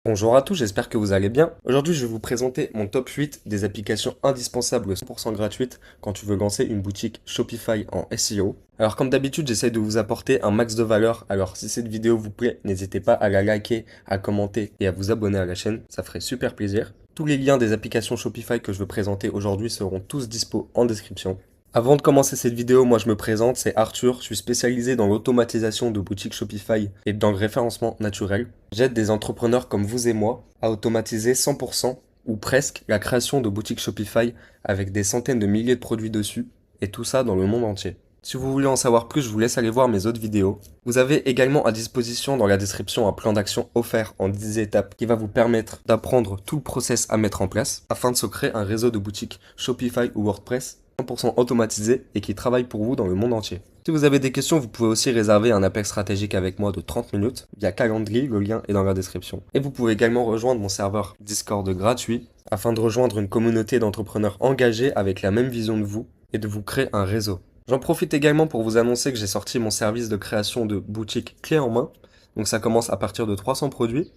Bonjour à tous, j'espère que vous allez bien. Aujourd'hui, je vais vous présenter mon top 8 des applications indispensables 100% gratuites quand tu veux lancer une boutique Shopify en SEO. Alors comme d'habitude, j'essaye de vous apporter un max de valeur. Alors si cette vidéo vous plaît, n'hésitez pas à la liker, à commenter et à vous abonner à la chaîne, ça ferait super plaisir. Tous les liens des applications Shopify que je veux présenter aujourd'hui seront tous dispo en description. Avant de commencer cette vidéo, moi je me présente, c'est Arthur, je suis spécialisé dans l'automatisation de boutiques Shopify et dans le référencement naturel. J'aide des entrepreneurs comme vous et moi à automatiser 100% ou presque la création de boutiques Shopify avec des centaines de milliers de produits dessus et tout ça dans le monde entier. Si vous voulez en savoir plus, je vous laisse aller voir mes autres vidéos. Vous avez également à disposition dans la description un plan d'action offert en 10 étapes qui va vous permettre d'apprendre tout le process à mettre en place afin de se créer un réseau de boutiques Shopify ou WordPress 100% automatisé et qui travaille pour vous dans le monde entier. Si vous avez des questions, vous pouvez aussi réserver un appel stratégique avec moi de 30 minutes via Calendly, le lien est dans la description. Et vous pouvez également rejoindre mon serveur Discord gratuit afin de rejoindre une communauté d'entrepreneurs engagés avec la même vision de vous et de vous créer un réseau. J'en profite également pour vous annoncer que j'ai sorti mon service de création de boutique clé en main. Donc ça commence à partir de 300 produits.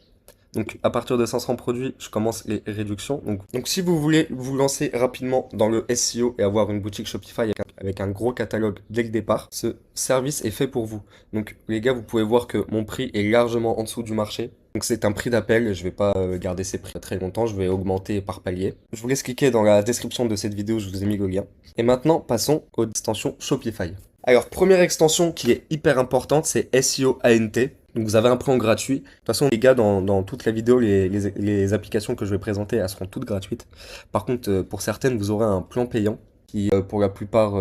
Donc à partir de 500 produits, je commence les réductions. Donc si vous voulez vous lancer rapidement dans le SEO et avoir une boutique Shopify avec un gros catalogue dès le départ, ce service est fait pour vous. Donc les gars, vous pouvez voir que mon prix est largement en dessous du marché. Donc c'est un prix d'appel, je vais pas garder ces prix très longtemps, je vais augmenter par palier. Je vous laisse cliquer dans la description de cette vidéo, je vous ai mis le lien. Et maintenant, passons aux extensions Shopify. Alors, première extension qui est hyper importante, c'est SEO ANT. Donc vous avez un plan gratuit. De toute façon, les gars, dans toute la vidéo, les applications que je vais présenter, elles seront toutes gratuites. Par contre, pour certaines, vous aurez un plan payant qui, pour la plupart,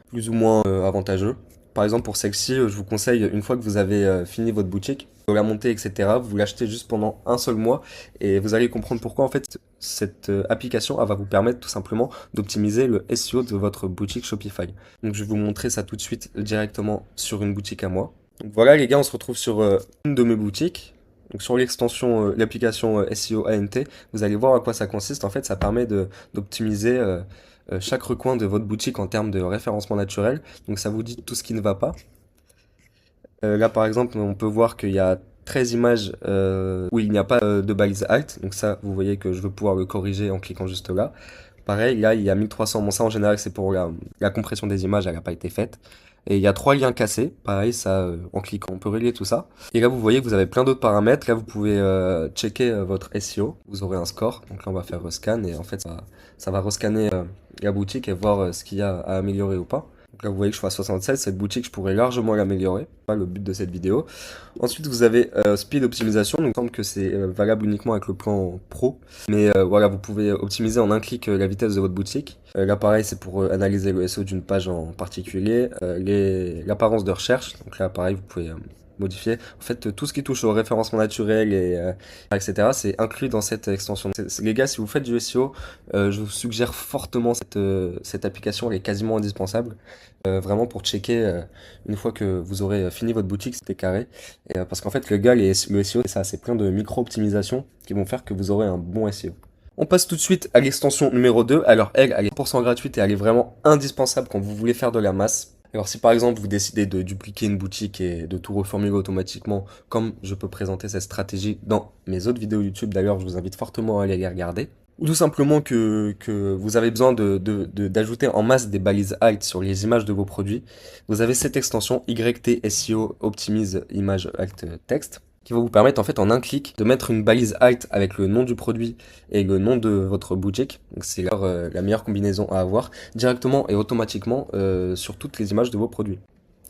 plus ou moins avantageux. Par exemple, pour celle-ci, je vous conseille, une fois que vous avez fini votre boutique, de la monter, etc., vous l'achetez juste pendant un seul mois et vous allez comprendre pourquoi, en fait, cette application, elle va vous permettre tout simplement d'optimiser le SEO de votre boutique Shopify. Donc, je vais vous montrer ça tout de suite directement sur une boutique à moi. Donc voilà les gars, on se retrouve sur une de mes boutiques. Donc sur l'extension, l'application SEO ANT, vous allez voir à quoi ça consiste. En fait, ça permet d'optimiser chaque recoin de votre boutique en termes de référencement naturel. Donc ça vous dit tout ce qui ne va pas. Là par exemple, on peut voir qu'il y a 13 images où il n'y a pas de balise alt. Donc ça, vous voyez que je veux pouvoir le corriger en cliquant juste là. Pareil, là il y a 1300. Bon ça en général c'est pour la compression des images, elle n'a pas été faite. Et il y a 3 liens cassés. Pareil, ça, en cliquant, on peut régler tout ça. Et là, vous voyez que vous avez plein d'autres paramètres. Là, vous pouvez checker votre SEO. Vous aurez un score. Donc là, on va faire rescan. Et en fait, ça va rescanner la boutique et voir ce qu'il y a à améliorer ou pas. Donc là, vous voyez que je suis à 76. Cette boutique, je pourrais largement l'améliorer. C'est pas le but de cette vidéo. Ensuite, vous avez Speed Optimisation. Donc, il me semble que c'est valable uniquement avec le plan Pro. Mais voilà, vous pouvez optimiser en un clic la vitesse de votre boutique. Là, pareil, c'est pour analyser le SEO d'une page en particulier. L'apparence de recherche. Donc là, pareil, vous pouvez modifier. En fait, tout ce qui touche au référencement naturel et etc., c'est inclus dans cette extension. Les gars, si vous faites du SEO, je vous suggère fortement cette application. Elle est quasiment indispensable. Vraiment pour checker une fois que vous aurez fini votre boutique, c'était carré. Et, parce qu'en fait, le gars, le SEO, c'est ça, c'est plein de micro-optimisations qui vont faire que vous aurez un bon SEO. On passe tout de suite à l'extension numéro 2. Alors elle est 100% gratuite et elle est vraiment indispensable quand vous voulez faire de la masse. Alors si par exemple vous décidez de dupliquer une boutique et de tout reformuler automatiquement, comme je peux présenter cette stratégie dans mes autres vidéos YouTube, d'ailleurs je vous invite fortement à aller les regarder. Ou tout simplement que vous avez besoin d'ajouter en masse des balises alt sur les images de vos produits, vous avez cette extension YT SEO Optimise Image Alt Text qui va vous permettre en fait en un clic de mettre une balise alt avec le nom du produit et le nom de votre boutique. Donc c'est la meilleure combinaison à avoir directement et automatiquement sur toutes les images de vos produits.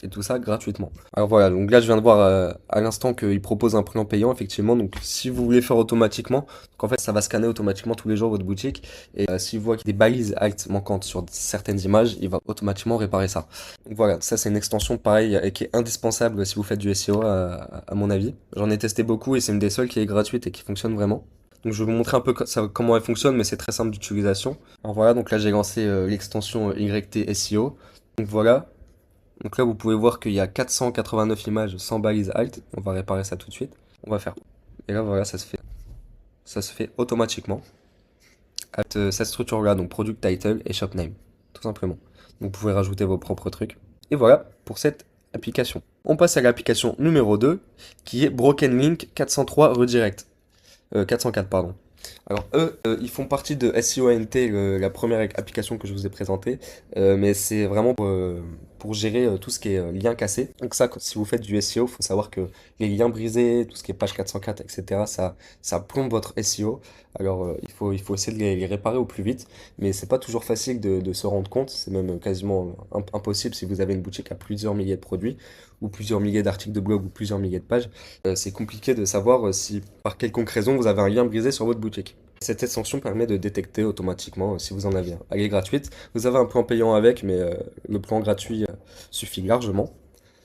Et tout ça gratuitement. Alors voilà, donc là je viens de voir à l'instant qu'il propose un plan payant effectivement. Donc si vous voulez faire automatiquement, donc en fait ça va scanner automatiquement tous les jours votre boutique. Et s'il voit qu'il y a des balises alt manquantes sur certaines images, il va automatiquement réparer ça. Donc voilà, ça c'est une extension pareil qui est indispensable si vous faites du SEO à mon avis. J'en ai testé beaucoup et c'est une des seules qui est gratuite et qui fonctionne vraiment. Donc je vais vous montrer un peu comment elle fonctionne, mais c'est très simple d'utilisation. Alors voilà, donc là j'ai lancé l'extension YT SEO. Donc voilà. Donc là, vous pouvez voir qu'il y a 489 images sans balise alt. On va réparer ça tout de suite. On va faire. Et là, voilà, ça se fait. Ça se fait automatiquement. Avec cette structure-là, donc Product Title et Shop Name. Tout simplement. Donc, vous pouvez rajouter vos propres trucs. Et voilà pour cette application. On passe à l'application numéro 2, qui est Broken Link 403 Redirect. 404, pardon. Alors eux, ils font partie de SEO ANT, la première application que je vous ai présentée, mais c'est vraiment pour gérer tout ce qui est lien cassé. Donc ça, si vous faites du SEO, faut savoir que les liens brisés, tout ce qui est page 404, etc., ça plombe votre SEO. Alors il faut essayer de les réparer au plus vite, mais c'est pas toujours facile de se rendre compte. C'est même quasiment impossible si vous avez une boutique à plusieurs milliers de produits, ou plusieurs milliers d'articles de blog, ou plusieurs milliers de pages. C'est compliqué de savoir si par quelconque raison vous avez un lien brisé sur votre boutique. Cette extension permet de détecter automatiquement si vous en avez un. Elle est gratuite. Vous avez un plan payant avec, mais le plan gratuit suffit largement.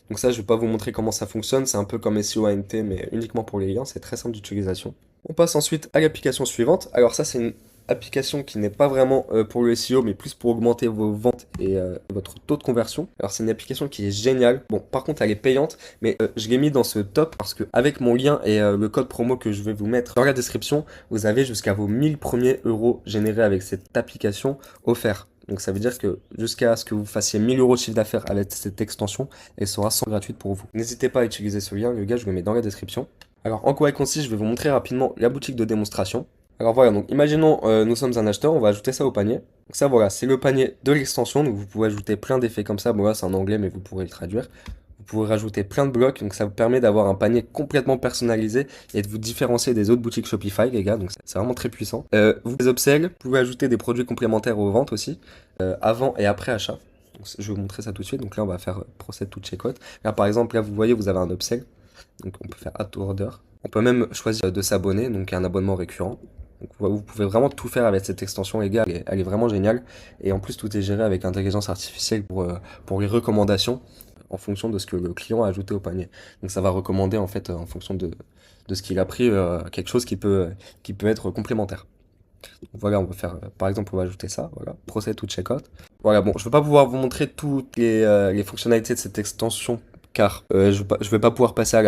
Donc ça, je vais pas vous montrer comment ça fonctionne. C'est un peu comme SEO ANT, mais uniquement pour les liens. C'est très simple d'utilisation. On passe ensuite à l'application suivante. Alors ça, c'est une application qui n'est pas vraiment pour le SEO, mais plus pour augmenter vos ventes et votre taux de conversion. Alors c'est une application qui est géniale. Bon, par contre, elle est payante, mais je l'ai mis dans ce top parce que avec mon lien et le code promo que je vais vous mettre dans la description, vous avez jusqu'à vos 1000 premiers euros générés avec cette application offerts. Donc ça veut dire que jusqu'à ce que vous fassiez 1000 euros de chiffre d'affaires avec cette extension, elle sera sans gratuite pour vous. N'hésitez pas à utiliser ce lien, le gars, je le mets dans la description. Alors en quoi elle consiste, je vais vous montrer rapidement la boutique de démonstration. Alors voilà, donc imaginons nous sommes un acheteur, on va ajouter ça au panier. Donc ça voilà, c'est le panier de l'extension, donc vous pouvez ajouter plein d'effets comme ça. Bon là c'est en anglais mais vous pourrez le traduire. Vous pouvez rajouter plein de blocs, donc ça vous permet d'avoir un panier complètement personnalisé et de vous différencier des autres boutiques Shopify les gars, donc c'est vraiment très puissant. Vous pouvez upsell, vous pouvez ajouter des produits complémentaires aux ventes aussi, avant et après achat. Donc, je vais vous montrer ça tout de suite, donc là on va faire process to checkout. Là par exemple, là vous voyez vous avez un upsell, donc on peut faire add to order. On peut même choisir de s'abonner, donc un abonnement récurrent. Donc, vous pouvez vraiment tout faire avec cette extension les gars, elle est vraiment géniale. Et en plus tout est géré avec intelligence artificielle pour les recommandations en fonction de ce que le client a ajouté au panier. Donc ça va recommander en fait en fonction de ce qu'il a pris quelque chose qui peut être complémentaire. Donc, voilà, on va faire par exemple on va ajouter ça, voilà, process to checkout. Voilà, bon, je vais pas pouvoir vous montrer toutes les fonctionnalités de cette extension car je vais pas pouvoir passer à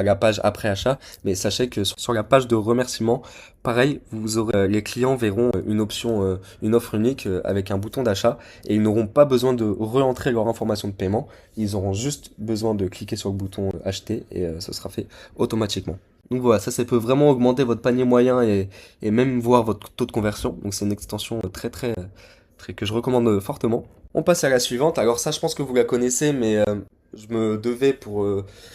la page après achat, mais sachez que sur la page de remerciement, pareil, les clients verront une option, une offre unique avec un bouton d'achat et ils n'auront pas besoin de re-entrer leur information de paiement, ils auront juste besoin de cliquer sur le bouton acheter et ce sera fait automatiquement. Donc voilà, ça peut vraiment augmenter votre panier moyen et même voir votre taux de conversion. Donc c'est une extension très que je recommande fortement. On passe à la suivante. Alors ça, je pense que vous la connaissez, mais je me devais pour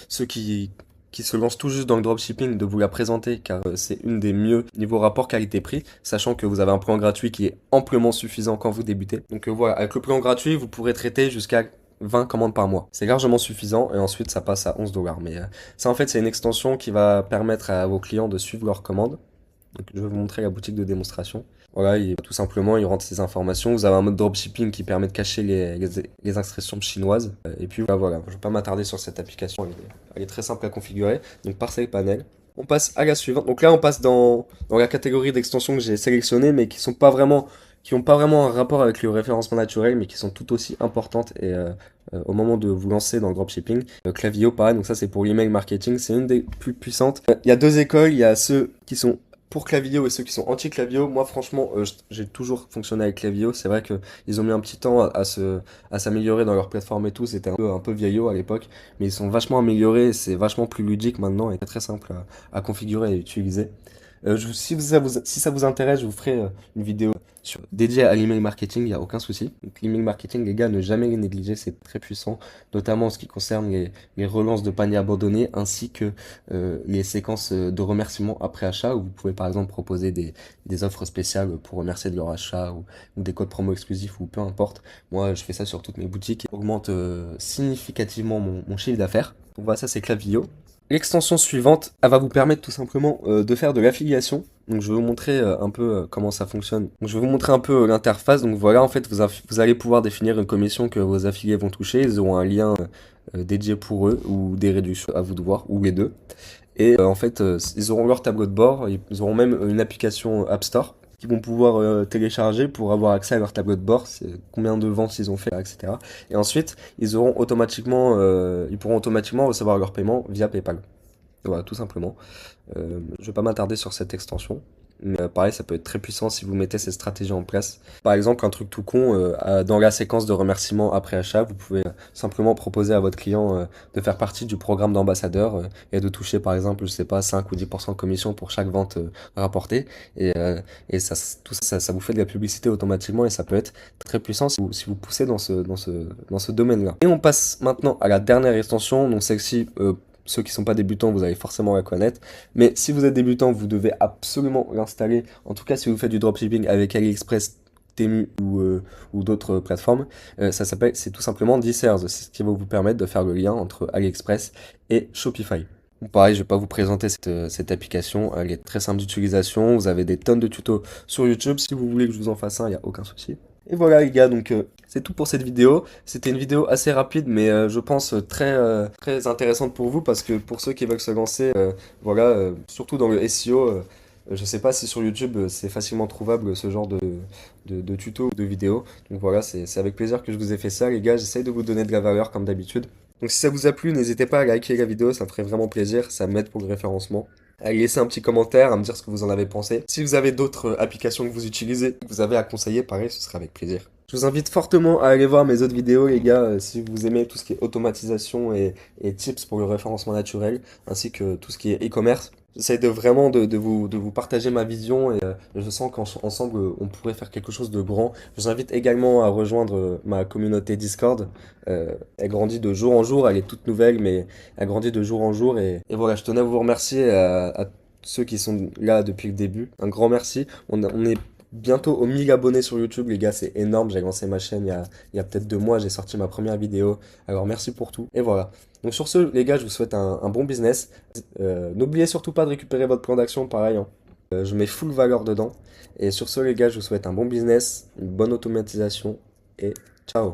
ceux qui se lancent tout juste dans le dropshipping de vous la présenter car c'est une des mieux niveau rapport qualité-prix, sachant que vous avez un plan gratuit qui est amplement suffisant quand vous débutez. Donc voilà, avec le plan gratuit, vous pourrez traiter jusqu'à 20 commandes par mois. C'est largement suffisant et ensuite ça passe à 11 $. Mais ça en fait c'est une extension qui va permettre à vos clients de suivre leurs commandes. Donc, je vais vous montrer la boutique de démonstration. Voilà, tout simplement, il rentre ces informations. Vous avez un mode dropshipping qui permet de cacher les inscriptions chinoises. Et puis voilà, je ne vais pas m'attarder sur cette application. Elle est très simple à configurer. Donc, Parcel Panel. On passe à la suivante. Donc là, on passe dans la catégorie d'extensions que j'ai sélectionnées, mais qui n'ont pas vraiment un rapport avec le référencement naturel, mais qui sont tout aussi importantes et au moment de vous lancer dans le dropshipping. Klaviyo, pareil, donc ça c'est pour l'email marketing, c'est une des plus puissantes. Il y a deux écoles, il y a ceux qui sont pour Klaviyo et ceux qui sont anti-Klaviyo. Moi franchement, j'ai toujours fonctionné avec Klaviyo. C'est vrai que ils ont mis un petit temps à s'améliorer dans leur plateforme et tout. C'était un peu vieillot à l'époque, mais ils sont vachement améliorés. C'est vachement plus ludique maintenant et très simple à configurer et utiliser. Si ça vous intéresse, je vous ferai une vidéo dédiée à l'email marketing, il n'y a aucun souci. Donc l'email marketing, les gars, ne jamais les négliger, c'est très puissant, notamment en ce qui concerne les relances de paniers abandonnés, ainsi que les séquences de remerciements après achat, où vous pouvez par exemple proposer des offres spéciales pour remercier de leur achat, ou des codes promo exclusifs, ou peu importe. Moi, je fais ça sur toutes mes boutiques, et augmente significativement mon chiffre d'affaires. Donc voilà, ça c'est Klaviyo. L'extension suivante, elle va vous permettre tout simplement de faire de l'affiliation. Donc je vais vous montrer un peu comment ça fonctionne. Donc je vais vous montrer un peu l'interface. Donc voilà, en fait, vous allez pouvoir définir une commission que vos affiliés vont toucher. Ils auront un lien dédié pour eux ou des réductions à vous de voir, ou les deux. Et en fait, ils auront leur tableau de bord. Ils auront même une application App Store qu'ils vont pouvoir télécharger pour avoir accès à leur tableau de bord, c'est combien de ventes ils ont fait, etc. Et ensuite, ils pourront automatiquement recevoir leur paiement via PayPal. Voilà, tout simplement. Je vais pas m'attarder sur cette extension, Mais pareil, ça peut être très puissant si vous mettez cette stratégie en place. Par exemple, un truc tout con, dans la séquence de remerciements après achat, vous pouvez simplement proposer à votre client de faire partie du programme d'ambassadeur et de toucher par exemple, je sais pas, 5 ou 10% de commission pour chaque vente rapportée. Et ça, tout ça, ça vous fait de la publicité automatiquement et ça peut être très puissant si vous poussez dans ce domaine-là. Et on passe maintenant à la dernière extension, donc celle-ci, ceux qui sont pas débutants, vous allez forcément la connaître. Mais si vous êtes débutant, vous devez absolument l'installer. En tout cas, si vous faites du dropshipping avec AliExpress, Temu ou d'autres plateformes, c'est tout simplement DShares. C'est ce qui va vous permettre de faire le lien entre AliExpress et Shopify. Bon, pareil, je vais pas vous présenter cette application. Elle est très simple d'utilisation. Vous avez des tonnes de tutos sur YouTube. Si vous voulez que je vous en fasse un, il n'y a aucun souci. Et voilà les gars, donc c'est tout pour cette vidéo. C'était une vidéo assez rapide, mais je pense très intéressante pour vous parce que pour ceux qui veulent se lancer, voilà, surtout dans le SEO, je sais pas si sur YouTube c'est facilement trouvable ce genre de tutos ou de vidéos. Donc voilà, c'est avec plaisir que je vous ai fait ça les gars. J'essaye de vous donner de la valeur comme d'habitude. Donc si ça vous a plu, n'hésitez pas à liker la vidéo, ça me ferait vraiment plaisir, ça m'aide pour le référencement. Allez laisser un petit commentaire, à me dire ce que vous en avez pensé. Si vous avez d'autres applications que vous utilisez, que vous avez à conseiller, pareil, ce sera avec plaisir. Je vous invite fortement à aller voir mes autres vidéos, les gars, si vous aimez tout ce qui est automatisation et tips pour le référencement naturel, ainsi que tout ce qui est e-commerce. J'essaie de vous partager ma vision et je sens qu'ensemble on pourrait faire quelque chose de grand. Je vous invite également à rejoindre ma communauté Discord. Elle grandit de jour en jour, elle est toute nouvelle, mais elle grandit de jour en jour. Et voilà, je tenais à vous remercier à ceux qui sont là depuis le début. Un grand merci. On est bientôt aux 1000 abonnés sur YouTube, les gars, c'est énorme. J'ai lancé ma chaîne il y a peut-être 2 mois, j'ai sorti ma première vidéo. Alors merci pour tout. Et voilà. Donc sur ce, les gars, je vous souhaite un bon business. N'oubliez surtout pas de récupérer votre plan d'action, pareil, hein. Je mets full valeur dedans. Et sur ce, les gars, je vous souhaite un bon business, une bonne automatisation et ciao.